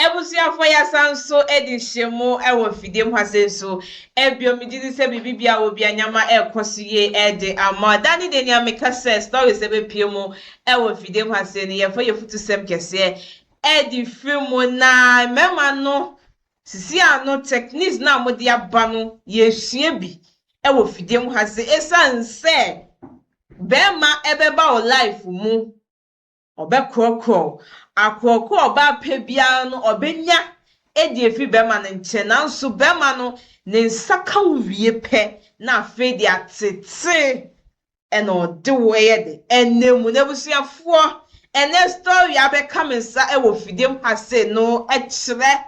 Ebusuafo ya sanso edishemu ewo fidem hasenso ebiomididi se bibibia obi anyama ekosiye ede ama dani deni ameka se story se be piemu ewo fidem hasen ye fo ye futusem kese edi filmu na mema no sisi ano techniques na modi aba no ye sua bi ewo fidem hasen esanse bema ebeba o life mu obekrokro akroko oba pebia no obenya edi efi bema no nche na nso bema no ne nsaka wie pe na afi di atete eno de woye de enemu nebusuafo ene story abeka mensa ewo fidem hase no ekire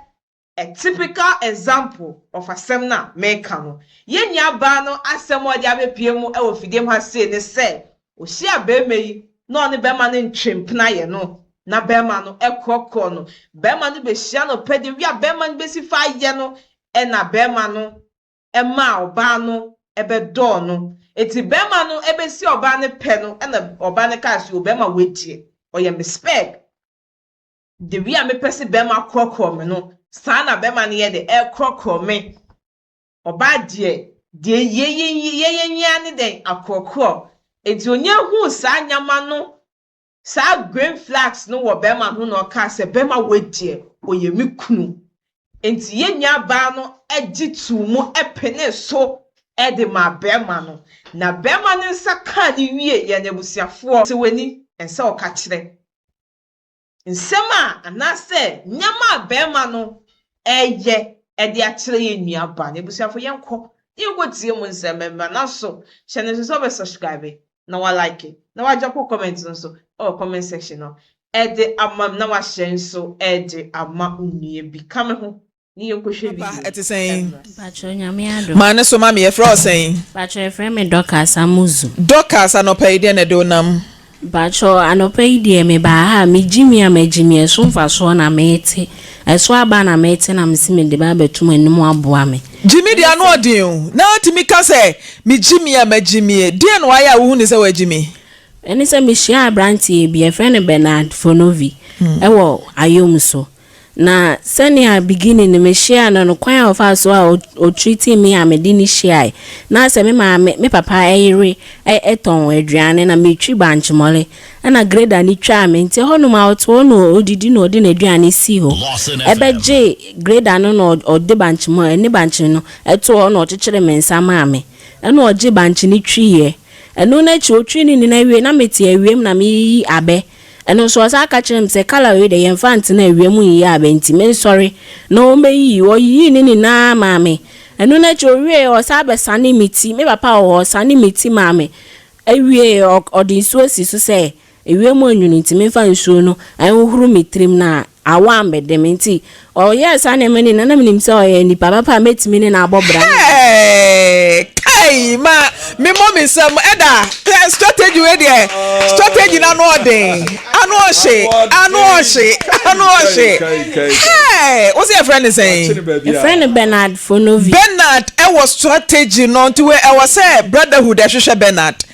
a typical example of asem na meka no yenya ba no asem odi abepiemu ewo fidem hase ne se ohia bemeyi no ne bema no ntwempna ye no na bema no ekoko no bema no be hia no pedi wi bema no be si fa ye no e na bema no e ma oba no ebe do no eti bema no ebe si oba ne pe no e na oba ne ka si obema wetie oye mespec de wi me pesi bema kroko me no sa na bema no ye de kroko me oba de ye ne den akroko eti onye hu sa nyama no sa green flags no wo bema hu no ka se bema wedie oye mikunu enti yenya ba no egitu mu epene so ede ma bema no na bema no saka ni wie ye nebusiafo se weni ense o ka kire nsema anase nyama bema no eye ede a kire ye nua ba nebusiafo yenko tie mu nsema na so channel so be subscribe na wa like it na wa drop comment so or comment section no ede amam na wa share so ede ama unue bi kame ho ni yenkohwe video ete sen Pacho nyame ado mane so ma me yefra sen Pacho efre me Dokas amuzu Dokas anopa ide ne do nam Pacho anopa ide me ba ha me jimi amejimi eso mfa so na mete eso aba na mete na msime de ba betum anim aboa me Jimmy dia no odin na timi ka se me jimi amejimi die no aya wo hu ni se wa jimi eni se me shia abrantie bi efre ne Bernard Fonovi ewo ayomso na senior beginning me share no kwan of us o treating me amedini share na se me papa eyire eton aduane na me twi banch mole na grade ani twa me nti ho no ma oto no odidi no odi na aduane si ho ebeje grade anu no odi banch mo eni banch no eto ho no ochekere me nsama ame na oje banch ni twiye enu na chi otwi ni na wie na meti awiem na me yi abe eno so asa ka kyerem se kala we de yemfant na awiem yi abenti men sorry no meyi o yi ni na maame eno na chi owie o sa be sane miti me papa o sane miti maame awie odin so si so se awiem onwunu nti me fa nsuo no anhuru mitrim na awa mbede menti o yes ane meni na menim se o ye ni papa metimi ni na abobra kai ma me mommy sam eda strategy we there strategy na no odin anu oshe hey what's your friend saying your friend Bernard Fonovi Bernard e was strategy no to we e was say brotherhood e hwehwe Bernard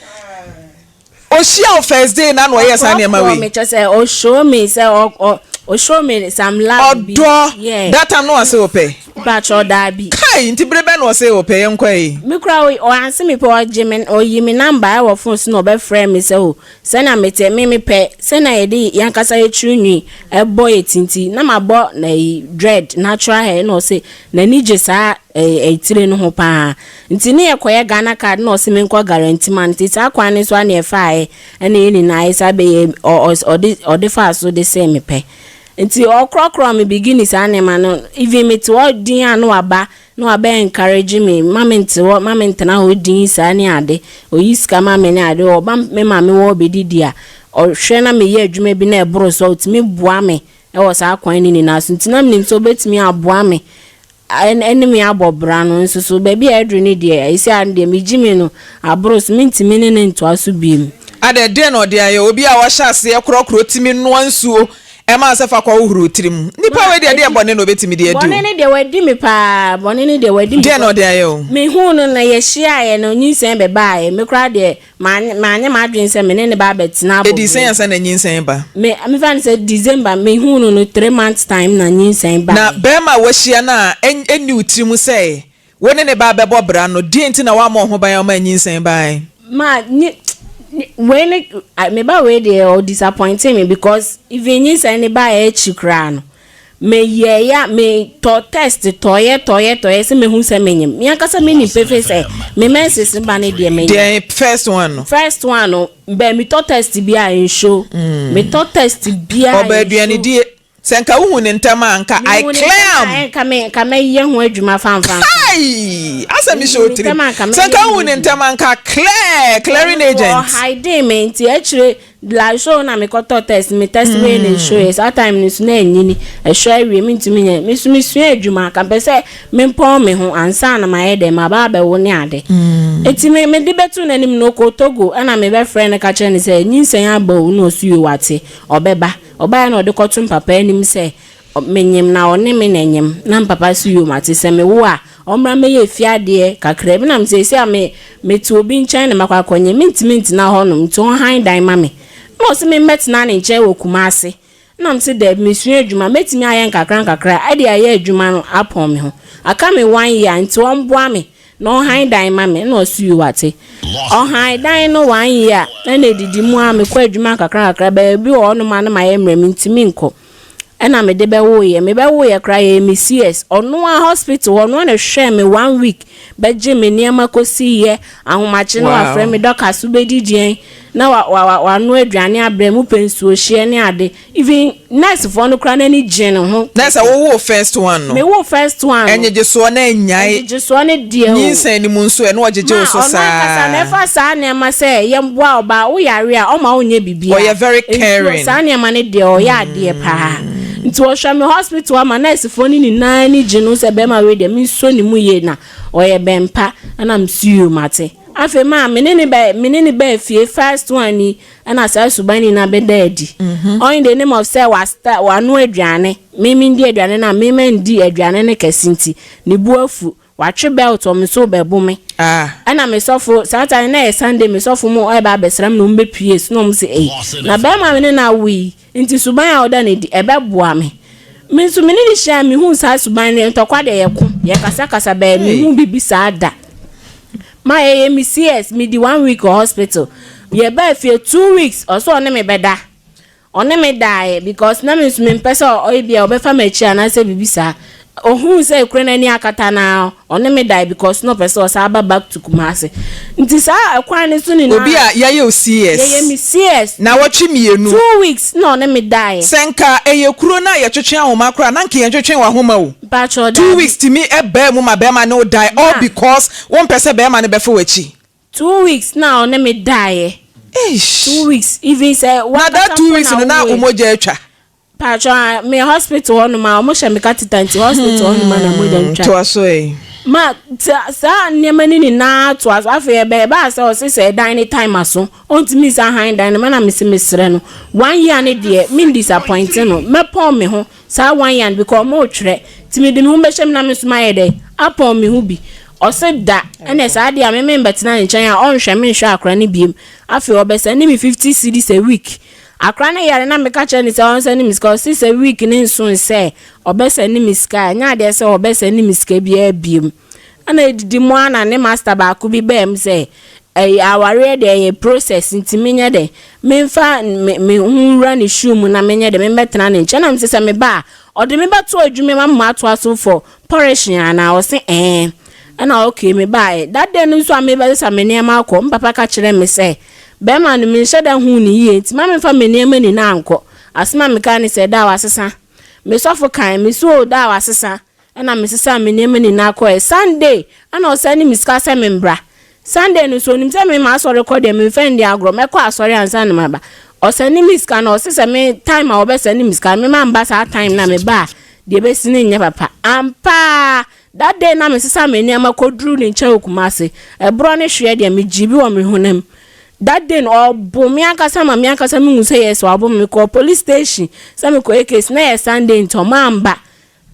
Oshia first day na no yes ane ma we me just say o show me say o show me some love yeah that time no I say ope Pacho dabi kai nti brebe no say ope yenkwai me kra o anse me pe o jimen o yimi number e wo phone so no be frame me say o se na mete me pe se na yedi yankasa yetrinwi e boy tinti na mabo na dread natural hair no say na nije sa tire no ho pa nti ne yekoye Ghana card no se me nko guarantee man ti sa kwan so na e fa e na yini na isa be o de fa so de say me pe nti okrokro me begin is anema no even me to din anu aba no aba encourage me moment na ho din sa ni ade oyiska mama ni ade o me mama wo bedidi a o hwe na me ye adwuma bi na ebro so otimi boa me e wo sa kwan ni na so nti na me so betimi aboa me enemy abobra no nso so ba bi adru ni de isi ande me jimi no abro so mentimi ne nto aso biem ade de no de aye obi a wo hya se ekrokro timi no ansuo Emma se fa kwa uhuru tirim. Nipa we de bone no betimi de adu. Bone ne de wadi me pa, bone ne de wadi. De no de ayo. Me hu no na ye hia ye no nyinsen be bae. Me kra de ma ma adwen se me ne ba betina bo. Edisen ya se na nyinsen ba. Me fan say December me hu no 3 months time na nyinsen ba. Na bema we hia na eni utirim se wone ne ba bebo bra no de nti na wa mo ho ban ya ma nyinsen ba. Ma when me ba we dey or disappointing me because if you say anybody chikra no me ya me to test toye say me hu say me nyim me akasa me ni pefe say me menses ba ne dey me the first one no be me to test bia in show me to test bia obaduane die senka hu ne ntama anka I claim ka me ye hu adwuma fanfan ai asa mi show tiri senka hu ne ntama anka clearing agent hide me nti actually la show na me ko test me test we ne show is that time ni na enyini e show we me ntimi nya me su adwuma ka be say me pon me ho ansa na ma ye dem aba be wo ne ade eti me de betu na nim no ko Togo ana me be friend ka che ni say nyinsen aba wo no su yo wate obeba oba na odikotum papa anim say menyim na one me nanyim na papa su yo mate say me wo a omra me ye fiade kakra bi na me say me tu obi nchan na makwa konye minti na ho no mto han dan ma me no se me metina ne nche wo kumase na mse de me su adwuma metimi ayen kakra ade aye adwuma no apon me ho aka me 1 year nti omboa me no han dan ma me no su yo wate o han dan no 1 year na didi mu a me kwa adwuma kakra ba bi o no ma na ma ye mrem ntimi nko ena me de be wo ye kra ye me CS ono a hospital ono na hwe me 1 week be je me niam akosi ye ahomache no afre me doctor su be didien na wa no aduane abre mu pensuo hie ne ade even nurse for no kra na ni gye no ho nurse wo first one no me wo first one enye je so na nyai je so na die o nyinsan ni mu nso e na ojeje o so sa ona kasa na fa sa na ma se ye mboa oba wo yare a o ma onye bibia o ye very caring sa na ma ne de o ya de pa nti wo hwa me hospital ama nurse for ni nan ni gye no se be ma we de mi so ni mu ye na o ye bempa ana msiu mate afi ma menene be fie first one ni ana sa subani na be daddy on the name of say wa no aduane mimi ndi aduane na mimi ndi aduane ne kasinti ni buafu wa twe belt o me so be bu me ana me sofo Saturday na Sunday me sofo mo e ba besram no mbe pie no mo se na be ma me na wi nti suban a oda na di e be boa me me so me ni sha me hu sa suban ne ntokwa de ye ko ye kasa be me hu bibi sa da my AMCS me di 1 week hospital ye ba fie 2 weeks also on me beda on me die because na me pesa o bia obefa machi ana se bibisa ohun se krena ni akata na on me die because no person was aba back to Kumasi nti sa akwan ne so ni na obi a ye o CS ye me CS na watchi mienu 2 weeks no on me die senka eye kuro na ye twetwe ahoma kura na nke ye twetwe wa homa o 2 weeks to me e ba mu ma be ma no die all because one person be ma ne be fa wachi 2 weeks now on me die 2 weeks even say what that 2 weeks no na umoja atwa Pacho me hospital onu ma omo she me katitanti hospital onu ma na moja ntwa to aso ma sa niam ni na to aso afa be ba say o se dan time aso ontimi sa han dan ma na mesere no 1 year ne de me disappointing no me pon me ho sa 1 year because mo twere timi de me ho be shem na me so ma ye de apon me ho bi o se da ene sa de a me betina nchen a on hwe me hwe akra ne biem afa obesa ni me 50 cedis a week akra na yare na me ka che ni se on se ni miska si a week ni nso se obesa ni miska nya de se obesa ni miska bia biem ana edidi mo ana ne master ba ku bi bem se aware de process ntimenya de memfa me hunra ni shoe na menya de membetena ne nche na mse me ba ode me ba to adwuma mamma to aso for portion ana o se ana okay me ba that day no so ameba se me ne ma akọ mpapa ka kire me se be ma no me sheda hu ni ye nti ma me fa me ne ma ni na anko asema me ka ni se da wasesa me sofo kan me so da wasesa ana me sesa me ne ma ni na akọ Sunday ana o se ni miska se me mbra Sunday no so nim se me ma so record me fendi agro me kwa asori ansa na maba o se ni miska na o se me time a o be se ni miska me ma mba sa time na me ba de be sini nya papa ampa that day na me sesa me ni amakodru ni nche Kumasi ebro ne hwe de me jibi wo me honam that day or bomiaka sama miaka sami say yes or me call police station sami ko case na Sunday into mamba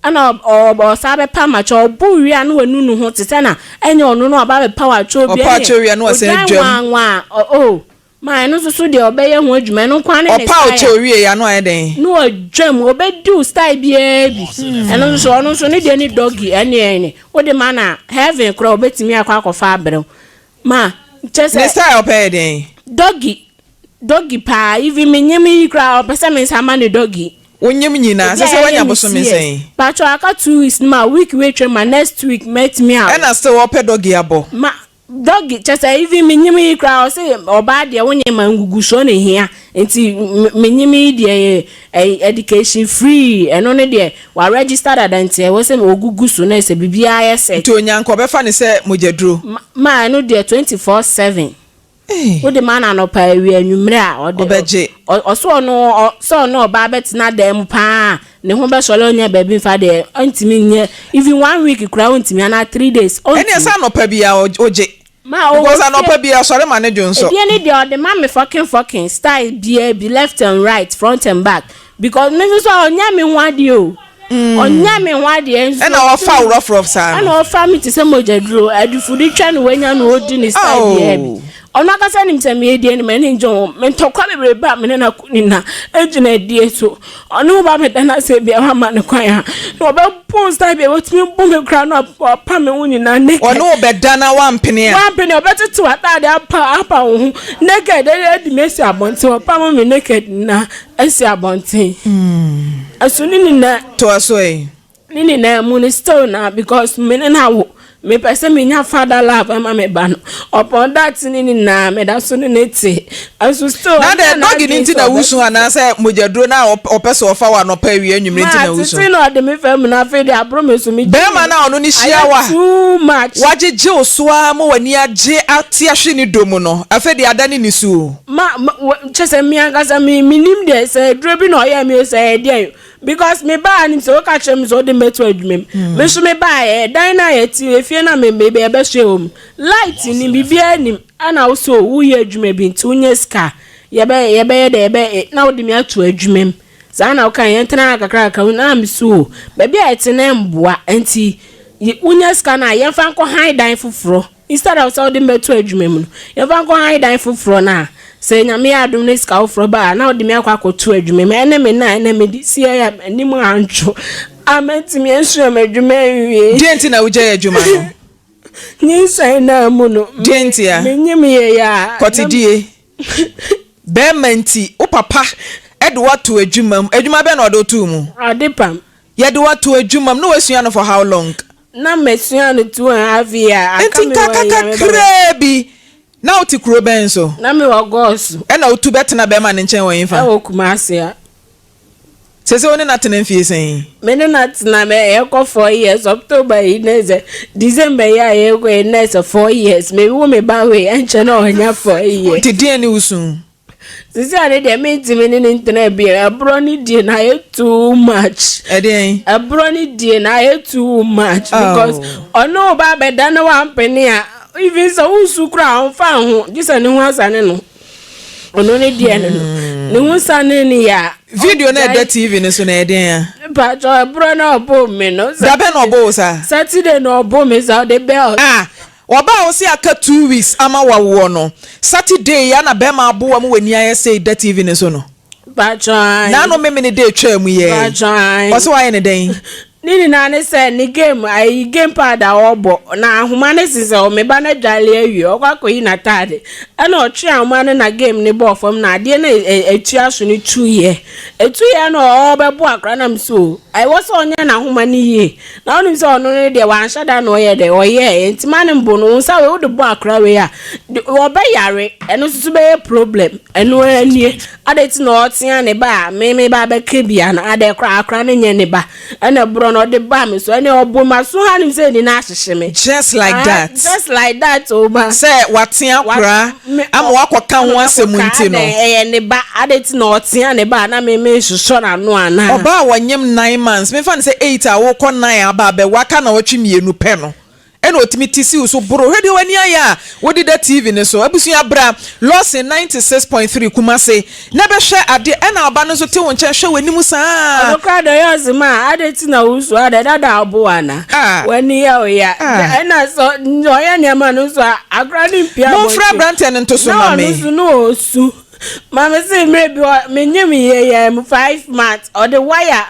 ana or sabe pa match or bu wi anu enu ho tete na enye onu no aba be power cho bi opa cho wi anu ase dwam oh my no so de obeye ho adwuma no kwan ne opa cho wi ya no ayeden no adwam obedu style bi eno so ne de ni doggy ene wo de mana heaven kro obetimi akwa abrem ma just ne style opa den doggy pa even me nyemi kra opese me sama ne doggy onyem nyina se wanya boso me sen but aka 2 weeks ma week wait my next week met me out and still opa doggy abo ma doggy just even me nyemi kra o say oba de wonye mangugu so ne hia enti me nyemi de education free eno ne de wa registered adante wo say ogugu so na se bibia yese to onyanko be fa ne se mojeduro ma no de 24/7 wo de man no pa wi anwumre a obeje oso no ba betina dem pa ne ho be solo nya ba bi fa de antimi nye even 1 week kura antimi na 3 days ene sa no pa bia oje ma o because no pa bia sore ma ne jonso e ni de the man me fucking style be left and right front and back because me so onya me hwade o onya me hwade enso ena o fa rough sa ena o fa me ti se mojaduro adufu di twa no wanya no odi ni style be ono akasa nim se me edi ni me njo me ntokwa bebre ba me na kunina ejina edi so ono ba me dana se bia ha ma ne kwan ha no be post type be wotimi bo me kra no pa me unina naked ono be dana wampene obetetu atade apa wo naked edi me si abonte pa mo me naked na esi abonte asuni ni na to aso nini na mu ni still na because me na wo me pese me nya father love ama me ba no upon that nini na me da so ne ti aso still na the dog ni nti na wusu ana say mojaduro na opese ofa wa no pa wi anwumre nti na wusu ma no de me fam na fe de abromeso me be ma na ono ni hia wa too much wajeje osuwa mo wani age ate ahwe ni domu no afa de adane ni su ma chese mi angasa mi nim de say dro bi no ya mi say dey because me ba ni so ka chem so de meto adwumem me so me ba dan na yeti efie na me be be hwem light ni bibia nim ana wo so wo ye adwuma bi nti unye ska ye be de na wo de me ato adwumem za na wo kan yentena kakra ka na me so be bia etena mboa nti unye ska na ye fa nko han dan foforo instead of so de meto adwumem no ye fa nko han dan foforo na say nyame adum ne ska ofro ba na odi me akwakoto adwuma me ene me na ene me di sie ya anim ancho amenti me ensu me adwuma wie denti na uje adwuma no ni sai na mu no denti ya me nyim ye ya kotidie be menti o papa edo wato adwuma be na odo tu mu adipam ye do wato adwuma no wasua no for how long na mesua no 2.5 years enti kakakrebi na oti kuro benso na me wagos e na otu betena be ma ne nchen won fa e wokumase a sese oni na tena mfie sen me ne na tena me e ko 4 years October ineze December ya e ko ineze 4 years me wo me ba we enche na onya 4 years ti die ni usun sisi ade de me ti me ne ntena bi abro ni die na e too much eden abro ni die na e too much because ono ba be da na wa mpeni a even so usukra on fa ho jisa ne ho asane no ono ne die no ne ho asane ni ya video na de TV ne so na eden ya ba jo bro na obo me no da be na obo sa Saturday na obo me sa the bell oba o si aka 2 weeks ama wawo no Saturday ya na be ma abo am wani aye say de TV ne so no ba jo na no me ne de twa mu ye ba jo o so wa ye ne den nini na ne se ni game pad a obo na ahuma ne sise o me ba na dwale awie okwakoyi na tade ana otwe ahuma ne na game ne bo fam na ade na etua so ni 2 year no obebo akra na mso I was onya na ahuma ni ye na onu se onu ne de wan shada na oye de oye entima ne mbo no nsa we wo de bo akra we a obe yare eno susu be problem eno anie ade ti na otia ne ba me ba be kebia na ade akra ne nye ne ba ana bro no de ba me so any obo ma so hanim say ni na ahyehye me just like that oba say watia kra am wakoka ho asem nti no ne ba ade ti na otia ne ba na me hyeso na no ana oba wanyem 9 months me fa ne say 8 a wo ko 9 aba be waka na watwe mienu pe no eno otimi tisi so bro radio wani aya wodi da TV ne so abusu abra Lawson 96.3 Kumase na be hwe ade ena aba no so te won che hwe wani mu saa adokado yozima adeti na usu adada obuana wani ya oya ena so oya ne ma no so agrani mpia mo fra brante ne nto so ma me no osu mama say maybe me nyemi ye 5 months or the wire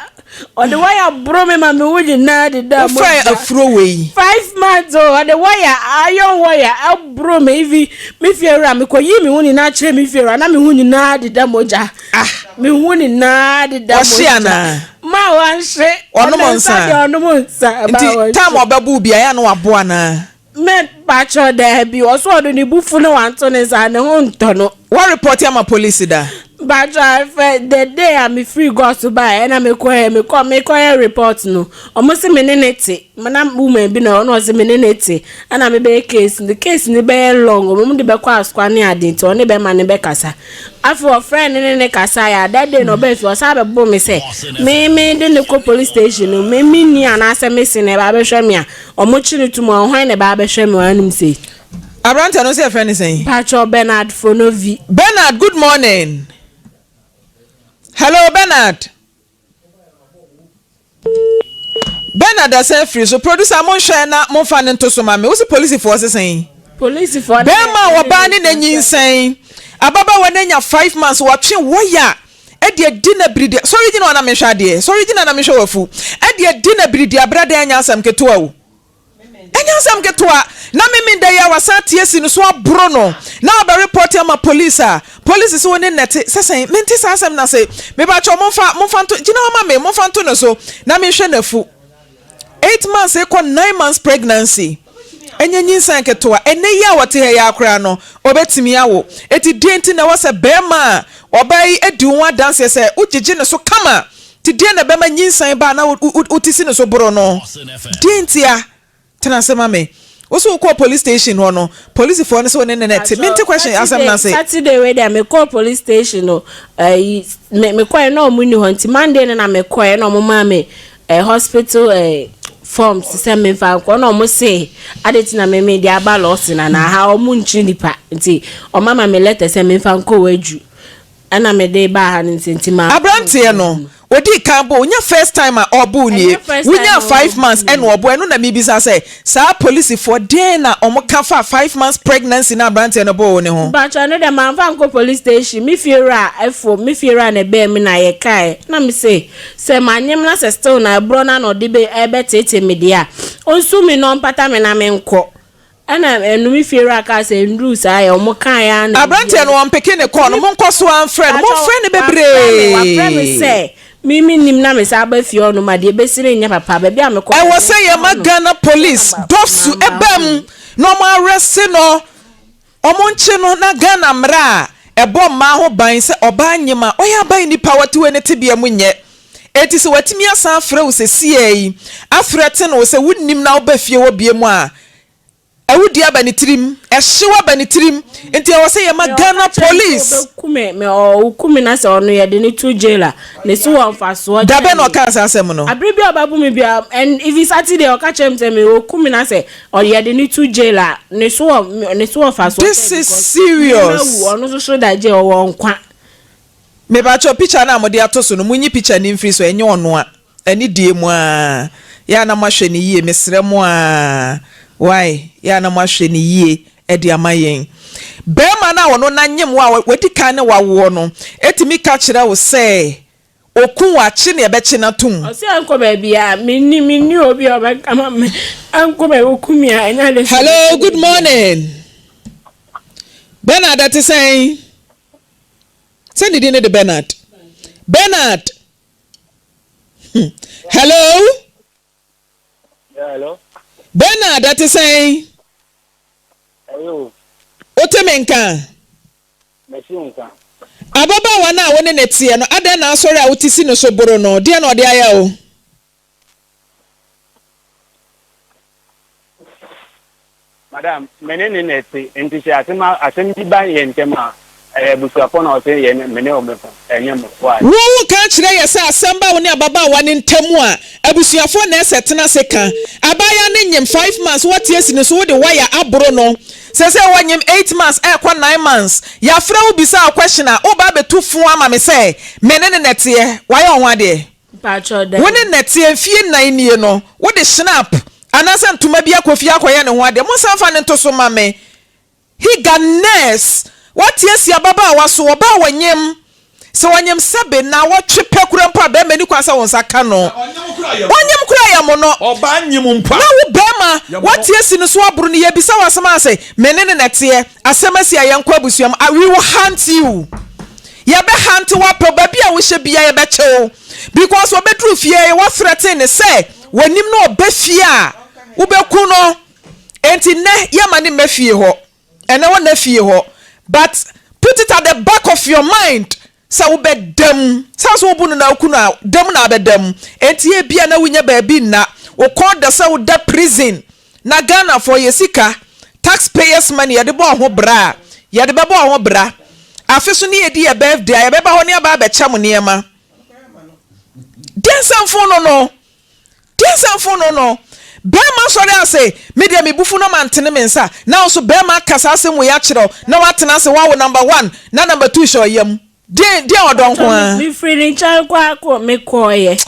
bro me mama wuji na de da mo fire afro we 5 months or the wire iron wire bro me ivi me fiera me koyi me huni na kire me fiera na me huni na de da moja me huni na de da moja ma wanhwe ono monsa nti tam obabu bia ya no waboa na me pacho da bi oso odo ni bufu no wanto ne za ne ho ntono what report ya ma police da but the day I'm free go to buy and me call report no almost me nenete manam woman bi na no se me nenete and I be case the case ni be long o mu de be kwa askwa ne ade nti o ne be ma ne be kasa after friend ne kasa ya that day no be fi o sa be bo me say me de ne ko police station no me ni ana se me se ne ba be hwe me a o mu chiri tumu o hwan ne ba be hwe me anum say Abrante no say friend is saying Pacho Bernard Fonovi. Bernard, good morning. Hello, Bernard. Bernard, I say free. So producer, mon share na mon fan into so mame. What's the police force saying? Police force. Bema wabani na nyin saying. Ababa wanenya 5 months watching waya. Edi dinner breed. Sorry, dina wana mesha die. Sorry, dina na mesha wafu. Edi dinner breed ya brother anya asam ketua u. Anya asam ketua. Na mimi nda ya wasati yesi no so abro no na ba report ya ma police so ne net sese menti asem na say me ba cho monfa nto gina ma me monfa nto no so na me hwe nafu 8 months e 9 months pregnancy enye nyinsan ketoa ene ya wote he ya akra no obetimi yawo eti denti na wose bema obai edi won dance se ugege ne so kama ti de na bema nyinsan ba na utisi ne so bro no denti ya tena sema me also call police station no police for so ne net me question asem na say Saturday we there me call police station no me call no muni honti Monday na me call no mo ma me hospital forms say me fa ko no mo say adeti na me dia ba Lawson na ha o mu nchi nipa nti o mama me letter say me fa ko waju ana me dey ba ha nti ma Abrante no odi kambo unya first time obu nie unya 5 months and obu eno na mibisa say sa police for day na omoka fa 5 months pregnancy na Abrante no bo ne ho but I know the man fa ko police station me fiera na be me na ye kai na me say manyem na se still na bro na no de be tete media onsu me no mpata me na me nko ana enu mi fiera ka se ndru sa ya omoka ya na Abrante no ompeke ne call no monko so an friend mo friend bebre wa friend me say mimi nim na me sa ba fio no ma de besire nya papa ba bia me ko I was say ma Ghana police dofsu ebam no ma arrest no omonche no na Ghana mra ebo ma ho ban se oba nyima oya ban ni power to ene tebia munye eti se watimi asa afra wo se sie afrete no se wunnim na oba fie wo bie mu a awudi abanitirim ehyewa abanitirim enti I was say ma Ghana police kume na se ono ye de ni to jail ne so won fa so da be no ka asem no abrebi obabu me bia and if it's Saturday o ka chem say me kume na se o ye de ni to jail ne so fa so this is serious ono so da je o won kwa me ba cho picture na mode atoso no munyi picture ni mfiri so enye ono a ani die mu a ya na mahwe ni yie mesre mu a why ya na mahwe ni yie edi amayen bema na wono na nyem wa wadi kan ne wawo no etimi ka kire wo se okun wa chi ne ebechi na tum o se anko ba bia minni obi o ba kama me anko ba okumi a enya le hello good morning Bernard that is saying send it in the Bernard hello yeah hello Bernard that is saying hello Otemenka Mesinka ababa wana wone netie no ade na asori a wotisi no so boro no de na ode aya o madam menene neti enti asem di ban ye ntema busuafo na o se ye mene o mefa enyem wa wo ka kire ye se asamba woni ababa wane ntemu a abusuafo na esetena seka abaya ne nyem 5 months what yes ni so de wire abro no say wanyem 8 months kwa 9 months ya fra wo bisa question a wo ba betu fun ama me say me ne nete why on wa de pacho de woni nete fie nan nie no wo de snap anasa ntuma bia kofi akoye ne ho ade mo sanfa ne to so ma me he got nurse what yes ya baba waso oba wanyem so wanyem sebe na wo twe kura mpa be mani kwasa won saka no wanyem kura ya mo no oba nyem mpa na wo bema what yes ni so aburu ne yebisa wasema say menene nete asemasi ayenko abusuam we will hunt you ye be hunt wa pro ba bia wo hye bia ye be chew because wo bedru fie wo threaten ne say wanim no oba fie a wo be ku no enti ne ye mane mafie ho ene wo na fie ho but put it at the back of your mind sa wo be dem sa so obu no na ku na dem na be dem enti e bia na wunya ba bi na wo call the sa wo da prison na Ghana for yesika taxpayers money ye de bo ho bra ye de be bo ho bra afiso ne ye di ye birthday ye be ba ho ne aba be cham ne ma densanfo no Bema sorry I say media me bufu no mantene mensa now so bema kasa asem we ya kire na watena se wa number 1 na number 2 show yam de odon ko a me free ni chan kwa me koye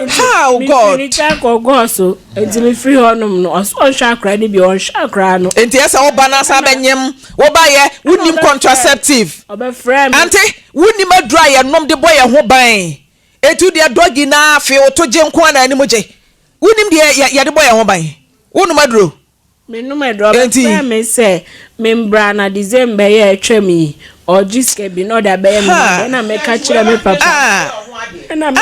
how god me chan ko go so enti me free honum no on shakra ni bi on shakra no enti esa wo bana sa benyem wo ba ye wunim contraceptive oba frame ante wunim adura ye nom de boy ye ho ban etu de dogi na afi otoje nko na animu je wunim de ya de boy ho ban wonu maduro me no me drop me say me mbra na December ye twemi o jiske bi no da be na me ka kire me papa na me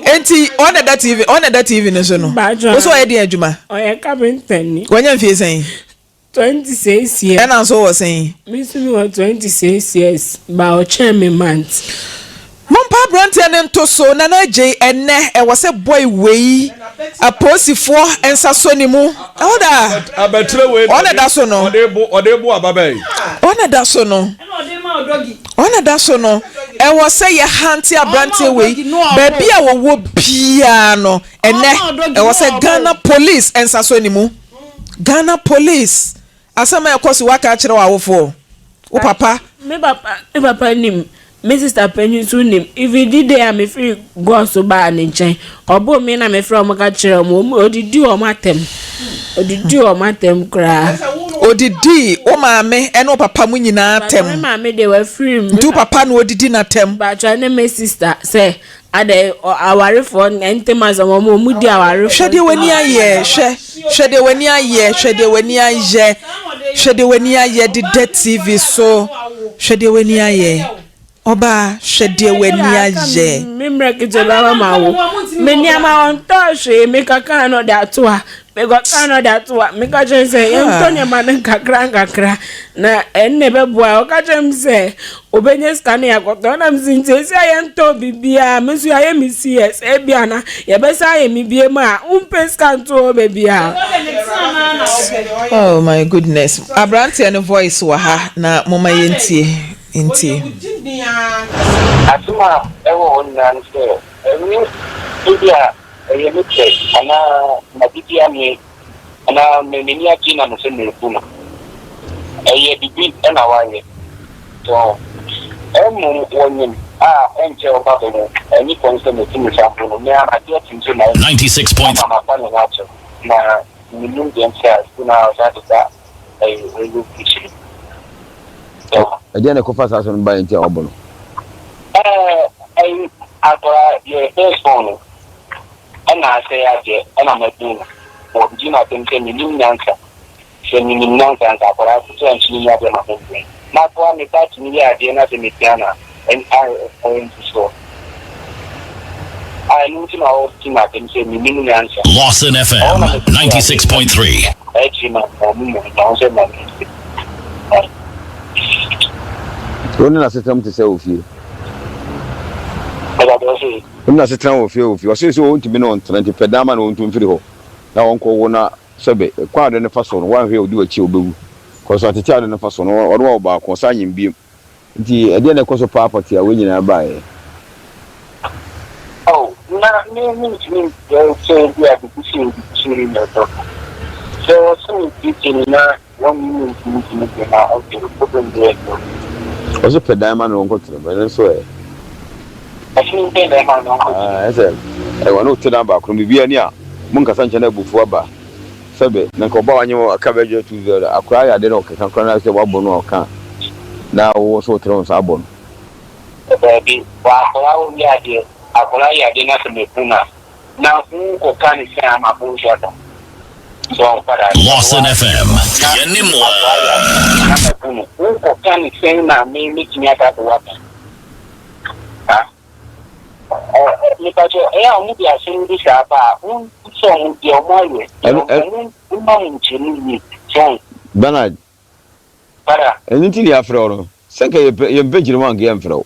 enti on that TV no so no wo so ye de adwuma o ye ka bentani wanya mfie sen 26 years and so was saying me so me 26 years ba o che me month Mompa Brante and Toso, Nana J, and Ne, and was a boy way, a posifo, and Sassonimu. Oda, a better way, Ona Dasono, or Debo Ababe. Ona Dasono, Ona Dasono, and was say a Hanty a Brante way, baby, I will piano, and Ne, and was a Ghana police and Sassonimu. Ghana police, as some of course, work at your for. Oh, papa, me papa nim. Me sister penyu so nim if you did there me free go so ba ne nchen obo me na me free o maka kire mo odidi o matem kra odidi o maame ene o papa mu nyina tem me maame de wa free me du papa no odidi na tem ba twa ne me sister say ade aware for ntema mo mu di aware hwede wani aye hwede wani aye di TV so hwede wani aye Oba shede weni aje mimre kiteba mawo meni ama on toshe me kaka no that wa me go kana that wa me ka je say entonya man kakra na enne beboa o ka je m say obenye scan ya ko na mzinje si ayento bibia me su aye mi CS e bia na ye be say mi bie ma umpe scan to bebia. Oh my goodness, Abrante and voice wa ha na mama yentie inti atuma ewo onan so emi bibia eyemite ana mabibia mi ana menenia kina no se mefuna eye bibi na waye to emu wonyem enche obabo eni konse metimi sampo no me ana tie tinje na 96.3 mama pa no nacho na minimum densia kuna za eyo kichi Again, a coffers has been buying your obono. I your first phone, and I say, and I'm a doing, or do not think any new answer. Send me nonsense, I put to actually have my home. Not one, me touch me, I did not in Miana, and I going to store. I know to know I can say me new answer. Lawson FM 96.3. Running a system to say of you. I'm not a town of you. I say so to be known 20 per dam and on to Friho. Now, Uncle Wona Sabe, quite in the first one, one will do a chill boo. Because I tell in the first one or about consigning beam. The idea of course of property I win in a buy. Oh, na me say we are the shooting so some people na 1 minute na okay problem there. Was a pedama no go to the so I think they man no. I said I want to tell back from bia ni a munka sanche na bufu aba sebe na ko ba wanyo akabeje to the akwa ya de no kan kan na se wabo no kan na wo so tron sa abon baby wa ko ya de akwa ya de na se mepuna na ko kan se ama bu shota so para Lawson FM yanimwa ko kan se na me kinya ta wa ni pa jo o mu dia sin di sha ba so mu di o mo ye o ma mu chini ni so Bernard para anything ya fro senke ye mbejiri wange ye mfro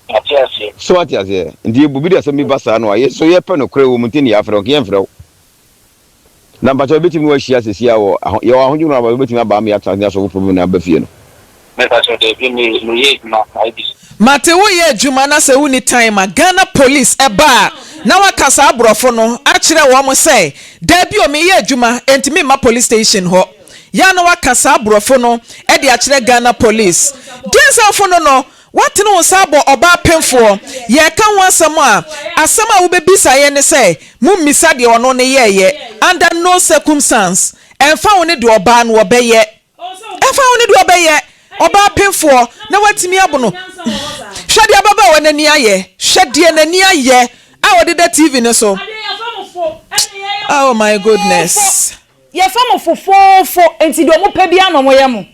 atiase so atiase ndi bubi de asemi basa no aye so ye pe no kure wo mutini ya fro ke ye mfro na mbacho betimi wa hia sesia wo ye wa honju no ba betimi aba me ya tanya so problem na ba fie no me pa so de bi ni ye ma ai Mate wo ye adwuma na se woni time a Ghana police eba na wakasa abrofo no a kire wo mo say da bi o me ye adwuma entimi ma police station ho ya na wakasa abrofo no e de a kire Ghana police denselfo no watene wo sabo oba pemfo ye kan wasam a asam a wo bebisa ye ne say mummisa de ono ne ye under no circumstance emfa wo ne de oba no obeye emfa wo ne de obeye oba pemfo na watimi abono hwede ababa wanani aye hwede nani aye a wode da TV ne so oh my goodness ya famo fofofo enti do mo pebia no mo yemo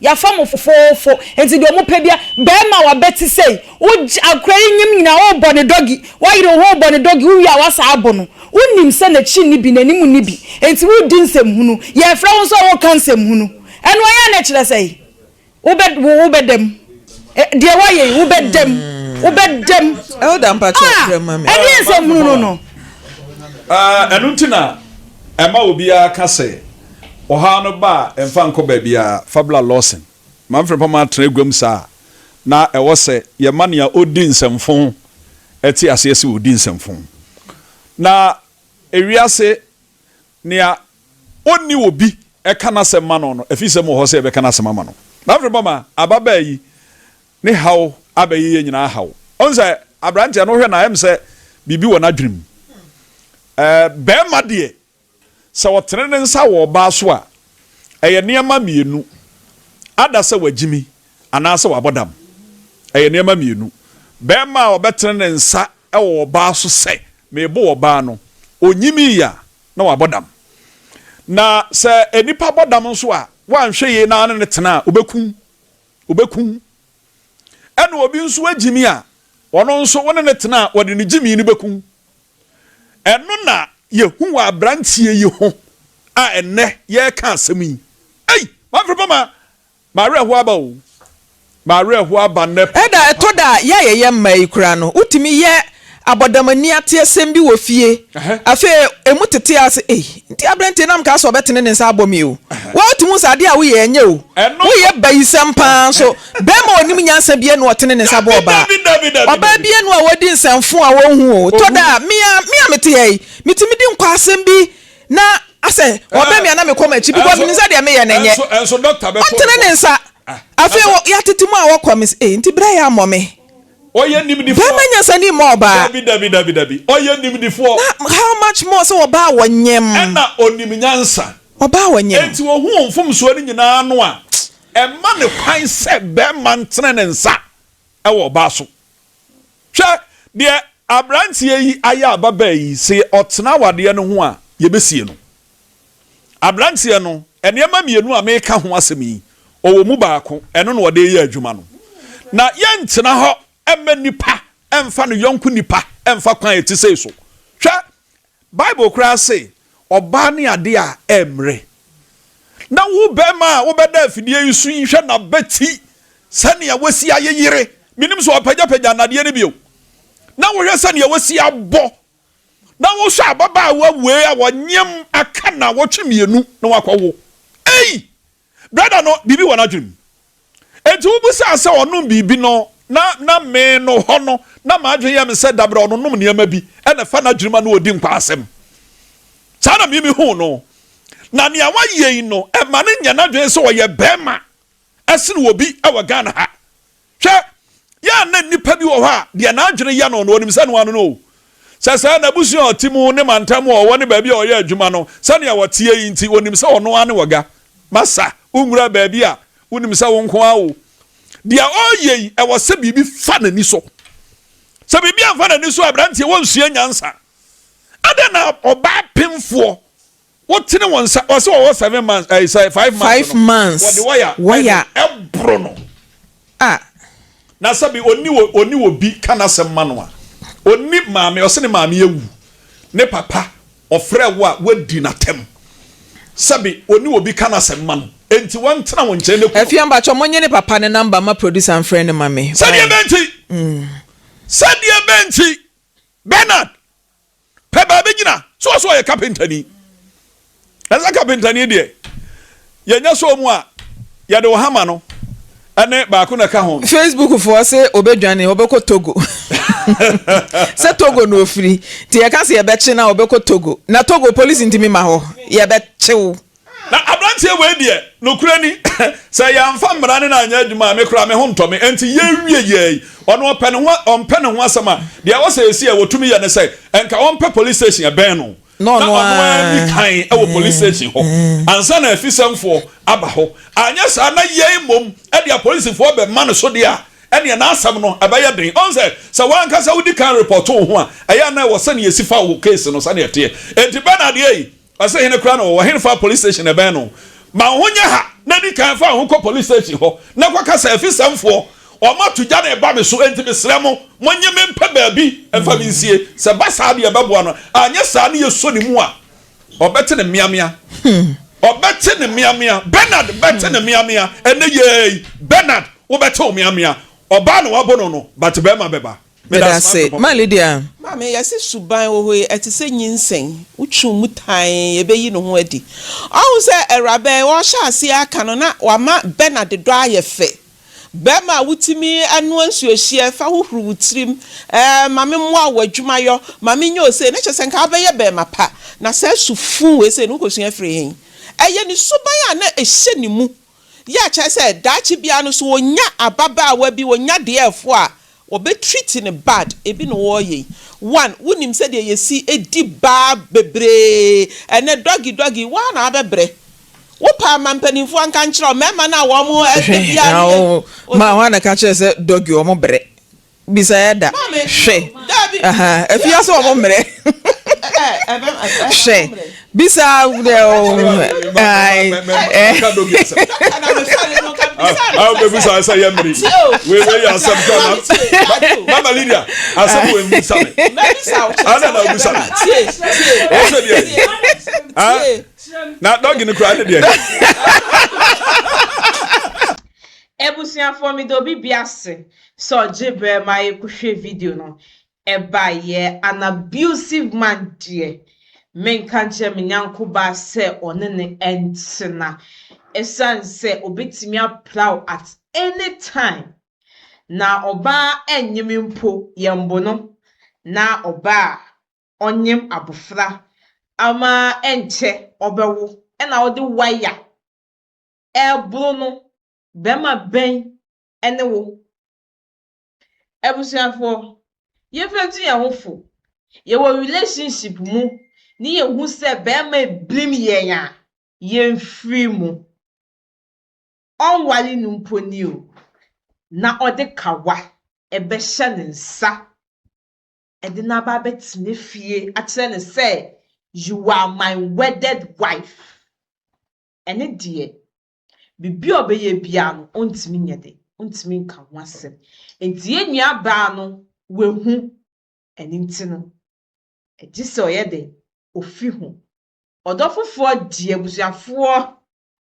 ya famo fofofo enti do mo pebia be ma wa beti sei wo akwari nyim nyina wo bone dogi wa yire wo bone dogi wo ya wasa abono unim se na chi ni bi nanim ni bi enti wo di nsem hunu ya fra wo so wo kan nsem hunu eno ya na kire sei wo bedem de waye wo bedem e da mpa che mama e di nsem hunu no enuntina ema obia ka se oha no ba emfa nko ba bia fabula Lawson manfre pa ma tra egwam sa na e wo se ye man ya odi nsemfon eti asese odi nsemfon na ewiase nia onni obi e kana se ma no Afisem ho se be kana se ma no manfre pa ma ababa yi ne haw abayi ye nyina haw onse abrante no hwe na em se bibi wona dwrim be ma de se wotere ne nsa wo ba so a eye niam mienu ada se wagimi ana se wabodam eye niam mienu be ma obetere ne nsa e wo ba so se mebo wo ba no onyimi ya na wabodam na se enipa bodam so a wanhwe ye na ne tena obekun ene obi nso agimi a wono nso wone ne tena wode ne gimi ni bekun eno na yehu wa brantie yi ho a enne ye ka asem yi ei manfre ma rehu aba o ma rehu aba ne eda etoda ye mai kura no utimi ye abodamani ate asem bi wo fie afi emu tete ase nti abrante nam ka so betene ne nsa abomi o wa otumu sade a wo ye enye o wo ye bayisem pa so be ma onim nyansa bie no otene ne nsa bo oba bie no a wodi nsamfo a wo hu o toda mia mete ye mitimi di nkwa asem bi na ase oba mi na me koma chi because mi nsa de me ye nenye enso doctor be otene ne nsa afi ya tetimu a wo komis nti bra ya mome oye nimdifo be manya sani mo ba dabi oye nimdifo how much more so oba wonyem ena onimnyansa oba wonyem enti wo hu mfom so ni nyina no a emma ne kwan se be mantene ne nsa e wo ba so hwe de abrantie yi aya ababa yi se otena wade no ho a ye besie no abrantie no enema mienu a meka ho asem yi owo mu baako eno no wode ye adwuma no na ye ntena ho emma nipa emfa no yonku nipa emfa kwan eti sei so hwe bible kra say oba ne ade a emre na wo be ma wo be da afidie yusu hwe na beti sane ya wasi ayeyire minim so opagya na de ne bio na wo hwe sane ya wasi abo na wo hwe ababa wa we a wonyem aka na wo twemienu na wakwo ei brother no bibi wona dwum enti wo busa se onum bibi no na me no hono na ma adwen ya me se dabra ono nom niam bi e na fa na dwuma no odi nkwa asem sa na mi hu no na ne awaye no e ma ne nya na dwen so ye bema esene obi e wa Ghana ha hwe ya na nipa bi wo ha de na adwen ya no no onim se no ano no sasa na busu otimu ne mantam wo woni ba bi o ye adwuma no se ne ya tie yi nti onim se ono ane waga masa unwura ba bi a onim se wo nko awo dia oye e wo se bibi fa na ni so se bibi an fa na ni so abrantie won sua nyansa ada na oba pemfo wotine wonsa o se wo 7 months 5 months 5 months waya ebro no na sabi oni wo bi kana semma no a oni maame o se ne maame ewu ne papa ofre wo a wadi na tem sabi oni wo bi kana semma no enti won tena won nche ne ku afia mba cho monye ne papa ne number ma producer and friend mame sadia benti Bernard peba begina so ye carpenter ni eza carpenter ni de ye nya so mu a ye de wo hama no ane ba ko na ka ho Facebook for say obedwane obeko Togo se Togo no free ti ye ka se ye be chi na obeko Togo na Togo police ntimi ma ho ye be chiwo na abrantie we de no kura ni se ya mfa mrane na anya adwuma me kura me ho ntome enti ye wie ono ompe ne ho asama de wo se esi e wotumi ye ne se enka ompe police station e ben no no ni kan e wo police station ho ansa na afisamfo aba ho anya sa na ye mom e de police fo be man so de a ene na asam no abaye den on se wan ka sa wudi kan report ho a eya na wo se ne yesifa wo case no sa ne ete enti Bernard ye ase hene kra no wo hene fa police station e ben no ma honya ha na di kan fa ho ko police station ho na kwa ka sa afisamfo o ma tuja na e ba me so enti me sremo monye me mpa baabi e fa me nsie se ba sa de e ba boa no anya sa ne yeso ni mu a obete ne miamia obete ne miamia Bernard bete ne miamia ene ye Bernard wo bete o miamia oba no wabono no but be ma beba me da say ma Lydia mama yesi suban wo ho etise nyinsen utwu mutan ye beyi no ho adi ahun se erabe wo sha ase aka no na wa ma Bernard do ayefe bema wutimi anu ansuohie fa hohuru wutrim mame mo awadwuma yo mame nyo se ne chese nka abeye bema pa na se sufu we se no kosua free hen eye ni suban a na ehye ni mu ya chese dachi bia no so wonya ababa wa bi wonya de efo a obe treat in bad ebi no wo ye one wunim se de yesi edi ba bebre ene dogi wa na abebre wopa mampanifo anka nkyerɛ mema na wo mo bia ma wana ka kyerɛ sɛ dogi wo mo bre bisa yɛda hwɛ aha afia so wo mo mre hwɛ bisa de ai be bisa sa yamri we ya sam kana mama Lydia asabu we bisa me ana na bisa na dogi ni kura de ebusiafo mi do biase so jibre my kuhwe video no eba ye an abusive man die men kanche menyanko ba se onene entsena esan se obetimi apply at any time na oba enyim mpo yembo no na oba onyim abofra ama enche obewo na odi wire ebro no bema ben ene wo ebusiafo ye fentu ye hofo ye wo relationship mu ni ye hu se bema blim ye ya ye free mu onwali numponi o na odi kawa ebe hye ne nsa edi na ba betine fie akyere ne se you are my wedded wife ene die bibi obeye bia no ontimi nyede ontimi nka wasem enti enua ba no wehu ene ntino ejise oyede ofi hu odofofo die busuafo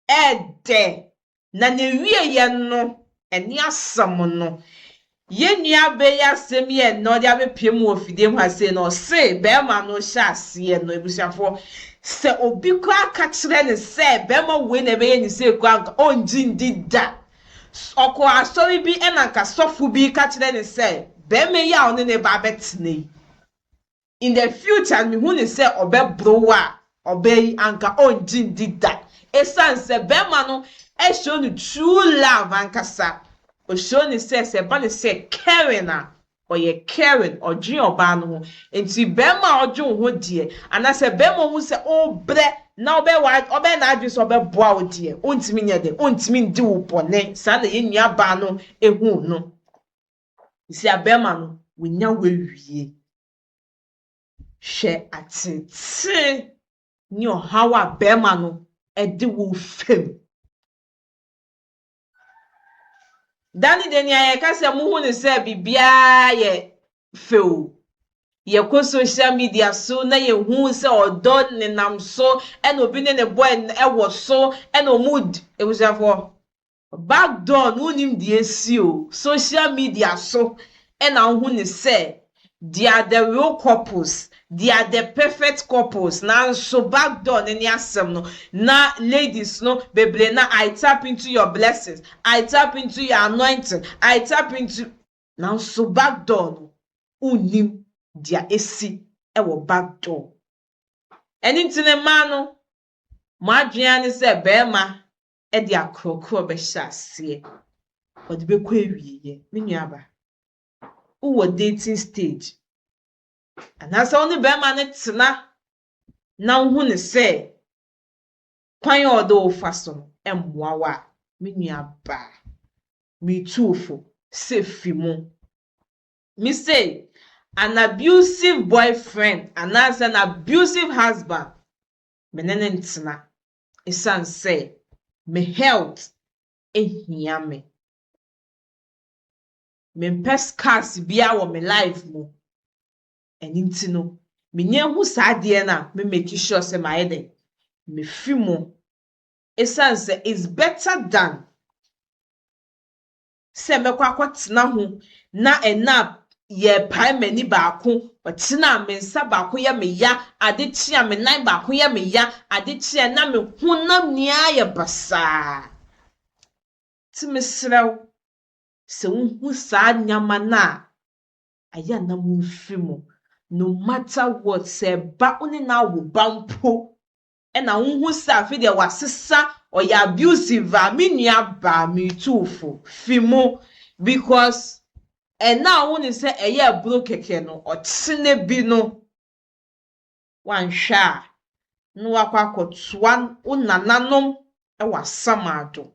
ede na ne wie ye no ene asam no ye nua be ya sem ye no dia be piem ofide mu ase no se be ma no sha ase no ebusuafo se obi ko aka kire ne se be ma we na be ye ni se ko anka onjindi da oko asori bi enanka sofu bi ka kire ne say be me ya oni ne ba betene in the future me hu ne say obebrowa obey anka onjin dida esan say be ma no e show no true love ankasa o show ne say ba ne say caring na oye caring odwin oba no ho enti be ma odwin ho de ana say be mo hu say o bre na obe na adwi so obe boa wo de ontimi nya de ontimi ndi wo bone sa na ye nua ba no ehu no isi abema no wonya wewie hwe atete ni ohawa abema no ede wo fem dani de ni ayeka se mu hu ne se bibia ye feo ye ko social media so na ye hu se odo ne nam so e no bi ne boy e wo so e no mood e wo for back door no nim die esi o social media so e na hu ne se they are the real couples, they are the perfect couples. Now so back door ne asem no na ladies no beble na I tap into your blessings, I tap into your anointing, I tap into now so back door no unim dia esi e wo back door. Anything man no madwea ne se be ma e dia krokro be hyase o de be kwa ewiye me nuaba uwo dating stage and as only be ma ne tena na hu ne se kwan odo faso emmoawa me nuaba me tuofo se fimo me say an abusive boyfriend and as an abusive husband menene ntena isan say me health ehia me pes cars bia wo me life mo eninti no me nya hu saade na me make sure say my head me fi mo isan say is better than say me kwakotena ho na enap ye pai mani baako otena me nsa baako ye me ya ade chia me nan baako ye me ya ade chia na me hunam nia ye basa ti me srew se hu sa nyama na aya na mu fimo no matter what say ba oni na wo bampo e na hu sa fi de wasesa or ya abusive me nua ba me tuufo fimo because and now when you say a year broke keke no or tsine bi no wan hwa no akwakotoan unananom e wasamado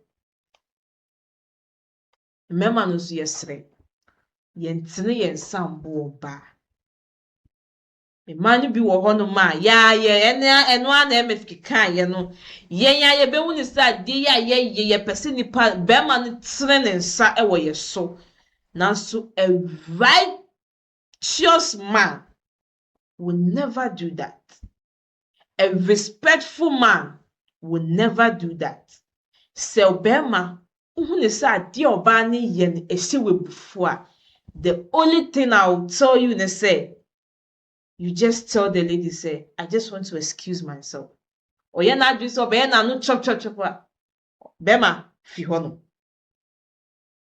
mema no so yesre yentine yensambo ba emanu bi wo hono ma ya eno ana MFK kan ye no yenya ye be woni sa de ya ye pese nipa be ma no tsene ne nsa e wo ye so now, so a righteous man will never do that. A respectful man will never do that. So, Bema, the only thing I will tell you is say, you just tell the lady, say, I just want to excuse myself. Or you're not just obeying, no chop. Bema, fihono.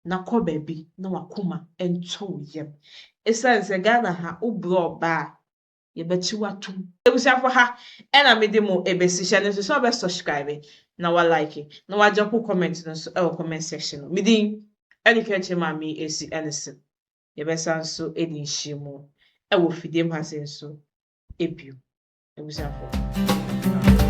Na ko baby na wakoma ento yem esense Ghana ha ubro ba ye bechi watum ebusiafo ha ena medemo ebesisha ne so be subscribe na wa like na wa drop comment no so e comment section no midin enikeche mami esi enese ye besan so edin hyimu e wo fidem ha senso ebio ebusiafo